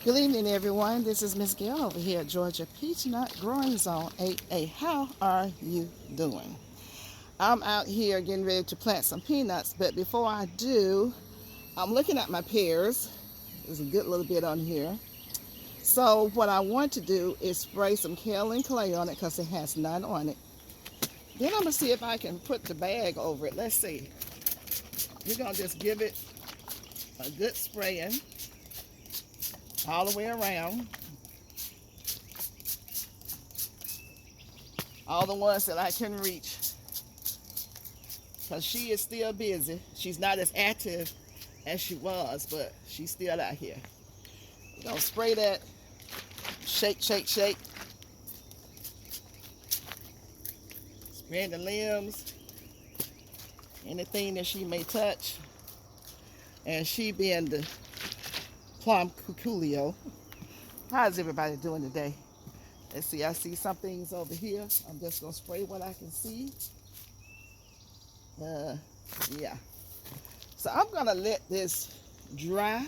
Good evening, everyone. This is Miss Gail over here at Georgia Peachnut Growing Zone 8A. How are you doing? I'm out here getting ready to plant some peanuts, but before I do, I'm looking at my pears. There's a good little bit on here. So what I want to do is spray some Kaolin Clay on it because it has none on it. Then I'm going to see if I can put the bag over it. Let's see. We're going to just give it a good spraying all the way around. All the ones that I can reach. Because she is still busy. She's not as active as she was, but she's still out here. We're going to spray that. Shake, shake, shake. Spraying the limbs. Anything that she may touch. And she being the plum cuculio. How's everybody doing today? Let's see, I see some things over here. I'm just going to spray what I can see. Yeah. So I'm going to let this dry.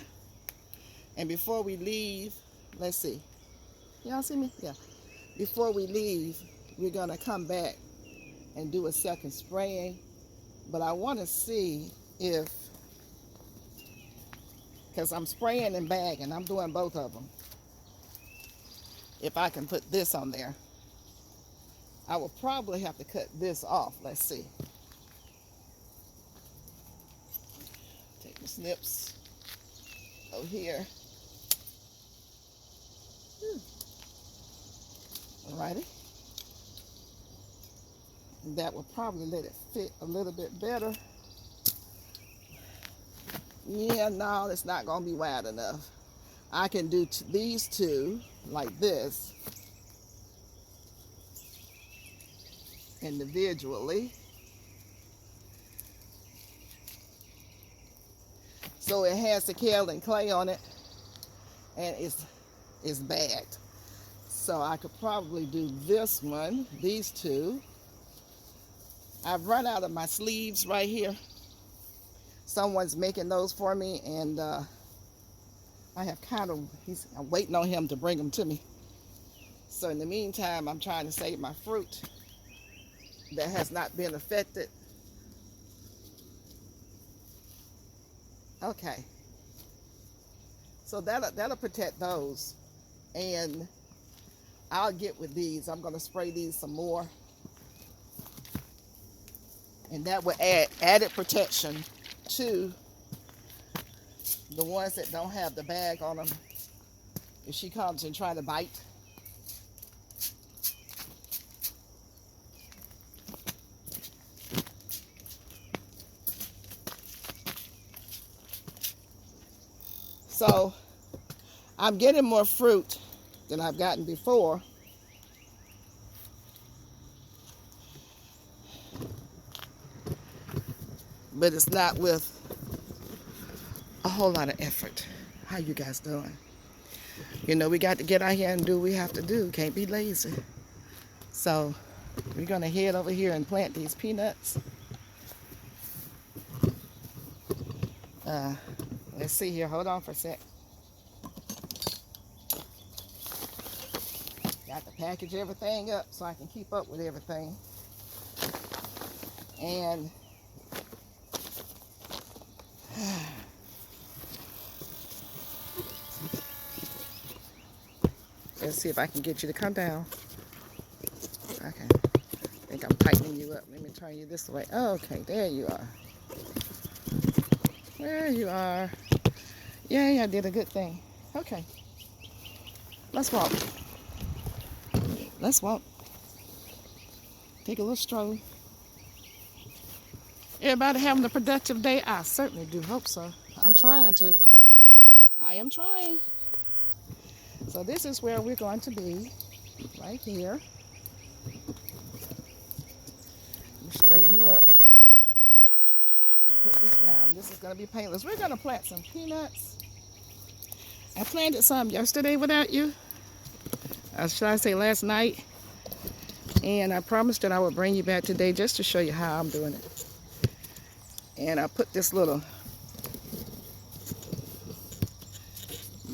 And before we leave, let's see. Y'all see me? Yeah. Before we leave, we're going to come back and do a second spraying. But I want to see if, because I'm spraying and bagging, I'm doing both of them. If I can put this on there. I will probably have to cut this off. Let's see. Take the snips over here. Alrighty. That will probably let it fit a little bit better. Yeah, no, it's not going to be wide enough. I can do these two like this individually. So it has the Kaolin Clay on it and it's bagged. So I could probably do this one, these two. I've run out of my sleeves right here. Someone's making those for me, and I have I'm waiting on him to bring them to me. So in the meantime, I'm trying to save my fruit that has not been affected. Okay. So that'll protect those. And I'll get with these. I'm going to spray these some more. And that will add added protection to the ones that don't have the bag on them if she comes and try to bite. So I'm getting more fruit than I've gotten before. But it's not with a whole lot of effort. How you guys doing? You know, we got to get out here and do what we have to do. Can't be lazy. So we're going to head over here and plant these peanuts. Let's see here. Hold on for a sec. Got to package everything up so I can keep up with everything. And let's see if I can get you to come down. Okay. I think I'm tightening you up. Let me turn you this way. Okay, there you are. There you are. Yay, I did a good thing. Okay. Let's walk. Let's walk. Take a little stroll. Everybody having a productive day? I certainly do hope so. I'm trying to. I am trying. So this is where we're going to be, right here. Let me straighten you up. And put this down. This is going to be painless. We're going to plant some peanuts. I planted some yesterday without you. Should I say last night? And I promised that I would bring you back today just to show you how I'm doing it. And I put this little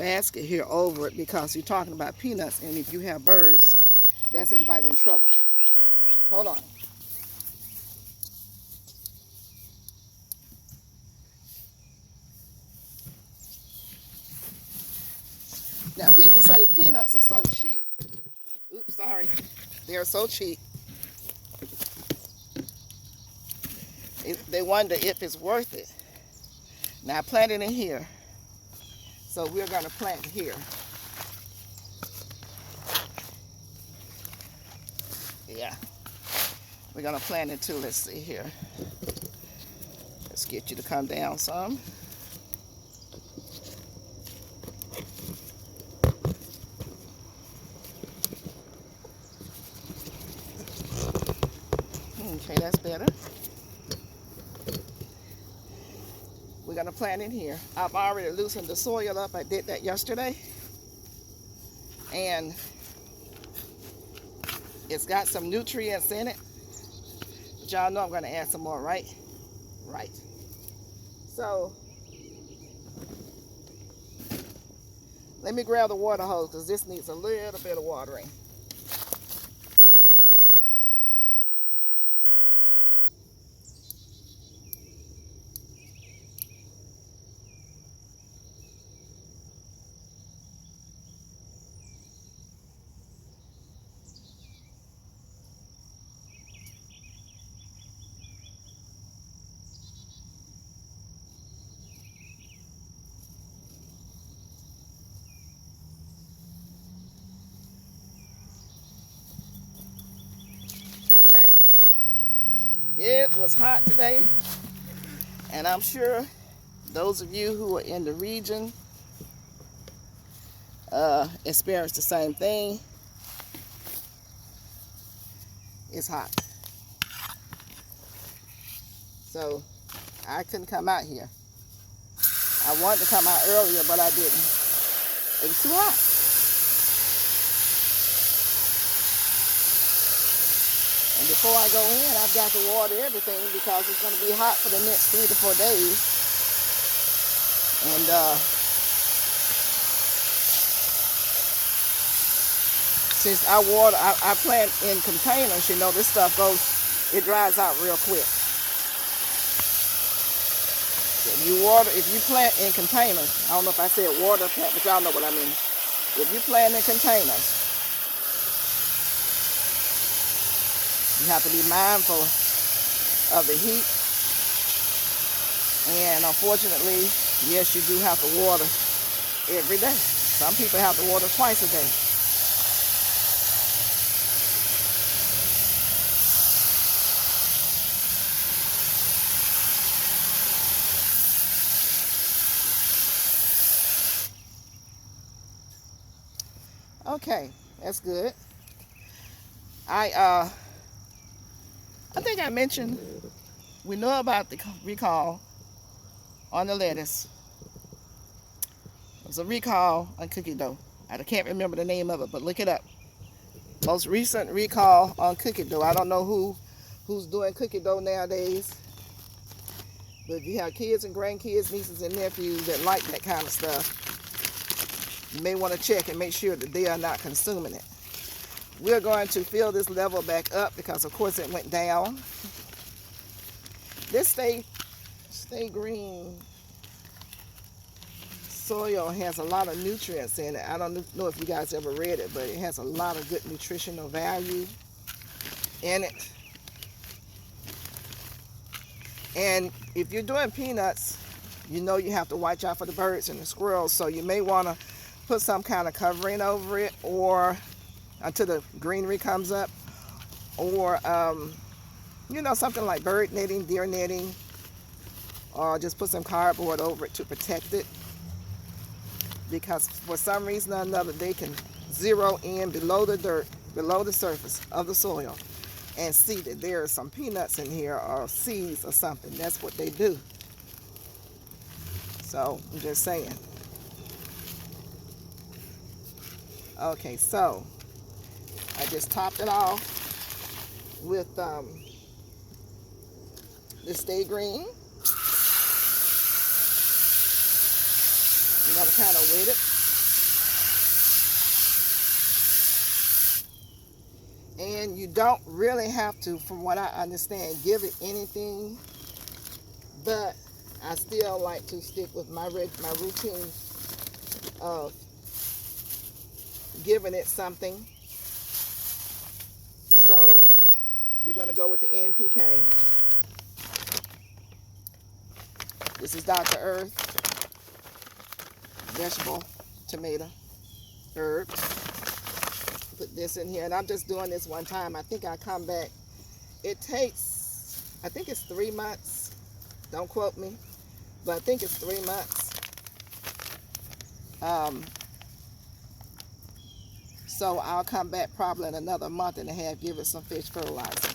basket here over it because you're talking about peanuts, and if you have birds, that's inviting trouble. Hold on. Now people say peanuts are so cheap. Oops, sorry. They're so cheap. They wonder if it's worth it. Now I planted in here, so we're going to plant here. Yeah, we're going to plant it too. Let's see here. Let's get you to come down some. Okay, that's better. We're going to plant in here. I've already loosened the soil up. I did that yesterday. And it's got some nutrients in it. But y'all know I'm going to add some more, right? Right. So, let me grab the water hose because this needs a little bit of watering. Okay, it was hot today, and I'm sure those of you who are in the region experienced the same thing. It's hot, so I couldn't come out here. I wanted to come out earlier, but I didn't. It was too hot. And before I go in, I've got to water everything because it's going to be hot for the next 3 to 4 days. And since I plant in containers, you know, this stuff it dries out real quick. If you plant in containers, I don't know if I said water plant, but y'all know what I mean. If you plant in containers, you have to be mindful of the heat. And unfortunately, yes, you do have to water every day. Some people have to water twice a day. Okay, that's good. I think I mentioned we know about the recall on the lettuce. It was a recall on cookie dough. I can't remember the name of it, but look it up. Most recent recall on cookie dough. I don't know who's doing cookie dough nowadays, but if you have kids and grandkids, nieces and nephews that like that kind of stuff, you may want to check and make sure that they are not consuming it. We're going to fill this level back up because, of course, it went down. This stay green soil has a lot of nutrients in it. I don't know if you guys ever read it, but it has a lot of good nutritional value in it. And if you're doing peanuts, you know you have to watch out for the birds and the squirrels, so you may want to put some kind of covering over it, or until the greenery comes up, or you know, something like bird netting, deer netting, or just put some cardboard over it to protect it, because for some reason or another they can zero in below the dirt, below the surface of the soil, and see that there are some peanuts in here or seeds or something. That's what they do. So I'm just saying. Okay, so I just topped it off with the Stay Green. I'm gonna kind of wet it. And you don't really have to, from what I understand, give it anything, but I still like to stick with my routine of giving it something. So we're going to go with the NPK. This is Dr. Earth vegetable tomato herbs. Put this in here, and I'm just doing this one time. I think I come back. It takes, I think it's 3 months. Don't quote me, but I think it's 3 months. So I'll come back probably in another month and a half, give it some fish fertilizer.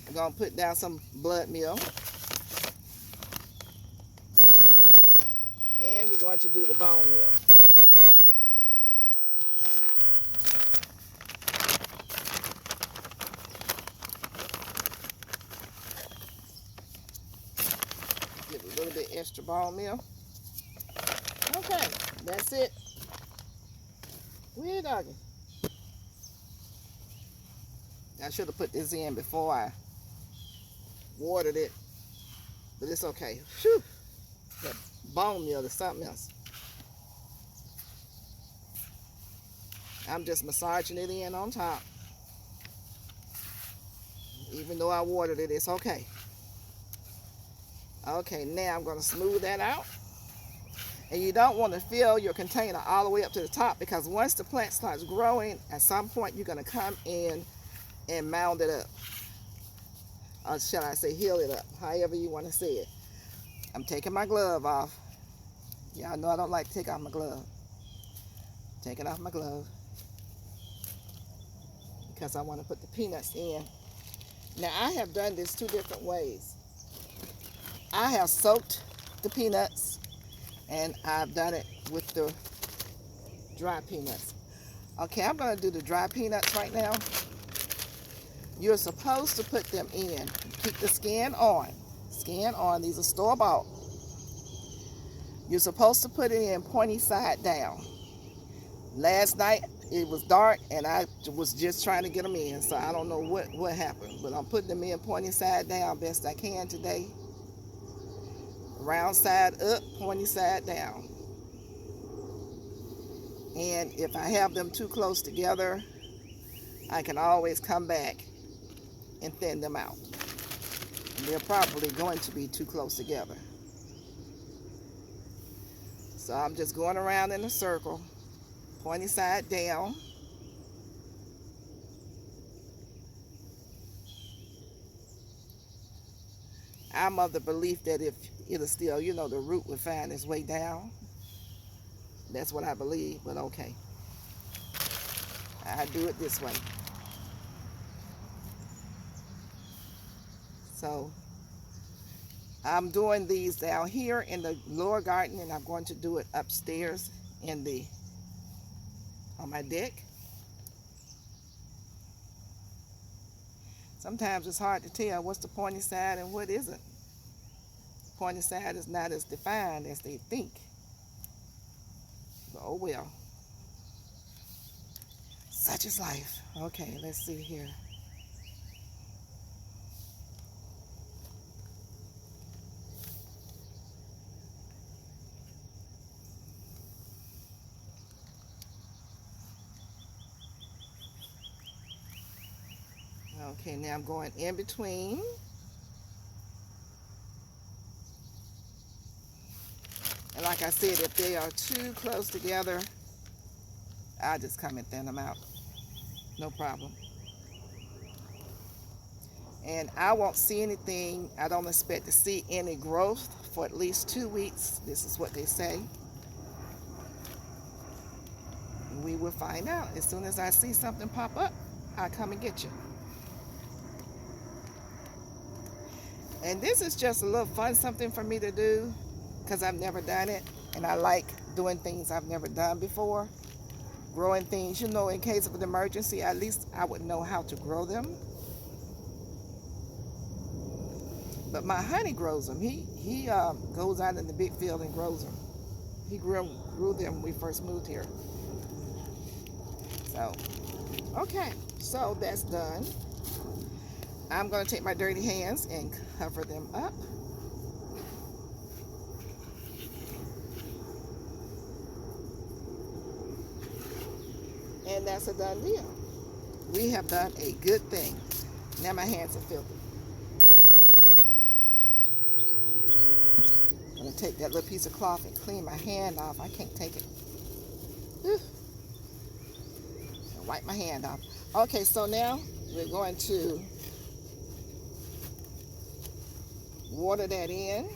I'm going to put down some blood meal. And we're going to do the bone meal. Give a little bit extra bone meal. Okay, that's it. Weird doggy. I should have put this in before I watered it, but it's okay. Whew. That bone meal is something else. I'm just massaging it in on top. Even though I watered it, it's okay. Okay, now I'm going to smooth that out. And you don't want to fill your container all the way up to the top, because once the plant starts growing, at some point you're going to come in and mound it up. Or shall I say heal it up, however you want to say it. I'm taking my glove off. Y'all know I don't like to take off my glove. Taking off my glove because I want to put the peanuts in. Now I have done this 2 different ways. I have soaked the peanuts, and I've done it with the dry peanuts. Okay, I'm going to do the dry peanuts right now. You're supposed to put them in. Keep the skin on. Skin on. These are store-bought. You're supposed to put it in pointy side down. Last night it was dark and I was just trying to get them in, so I don't know what happened, but I'm putting them in pointy side down best I can today. Round side up, pointy side down. And if I have them too close together, I can always come back and thin them out. And they're probably going to be too close together. So I'm just going around in a circle, pointy side down. I'm of the belief that if it'll still, you know, the root will find its way down. That's what I believe, but okay. I do it this way. So I'm doing these down here in the lower garden, and I'm going to do it upstairs in on my deck. Sometimes it's hard to tell what's the pointy side and what isn't. Pointy side is not as defined as they think. But oh well. Such is life. Okay, let's see here. Okay, now I'm going in between. And like I said, if they are too close together, I'll just come and thin them out. No problem. And I won't see anything. I don't expect to see any growth for at least 2 weeks. This is what they say. We will find out. As soon as I see something pop up, I'll come and get you. And this is just a little fun something for me to do because I've never done it. And I like doing things I've never done before. Growing things, you know, in case of an emergency, at least I would know how to grow them. But my honey grows them. He goes out in the big field and grows them. He grew them when we first moved here. So, okay, so that's done. I'm going to take my dirty hands and cover them up. And that's a done deal. We have done a good thing. Now my hands are filthy. I'm going to take that little piece of cloth and clean my hand off. I can't take it. Whew. And wipe my hand off. Okay, so now we're going to water that in.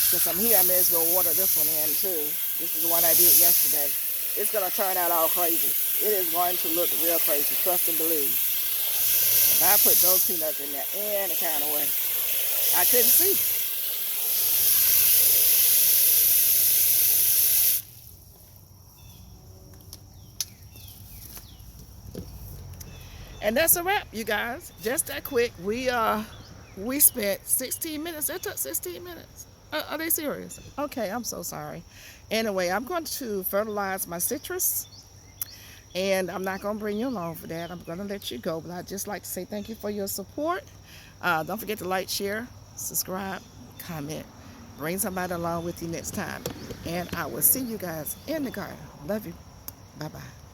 Since I'm here, I may as well water this one in too. This is the one I did yesterday. It's going to turn out all crazy. It is going to look real crazy, trust and believe. And I put those peanuts in there any kind of way. I couldn't see. And that's a wrap, you guys. Just that quick. We spent 16 minutes. It took 16 minutes. Are they serious? Okay, I'm so sorry. Anyway, I'm going to fertilize my citrus. And I'm not going to bring you along for that. I'm going to let you go. But I'd just like to say thank you for your support. Don't forget to like, share, subscribe, comment. Bring somebody along with you next time. And I will see you guys in the garden. Love you. Bye-bye.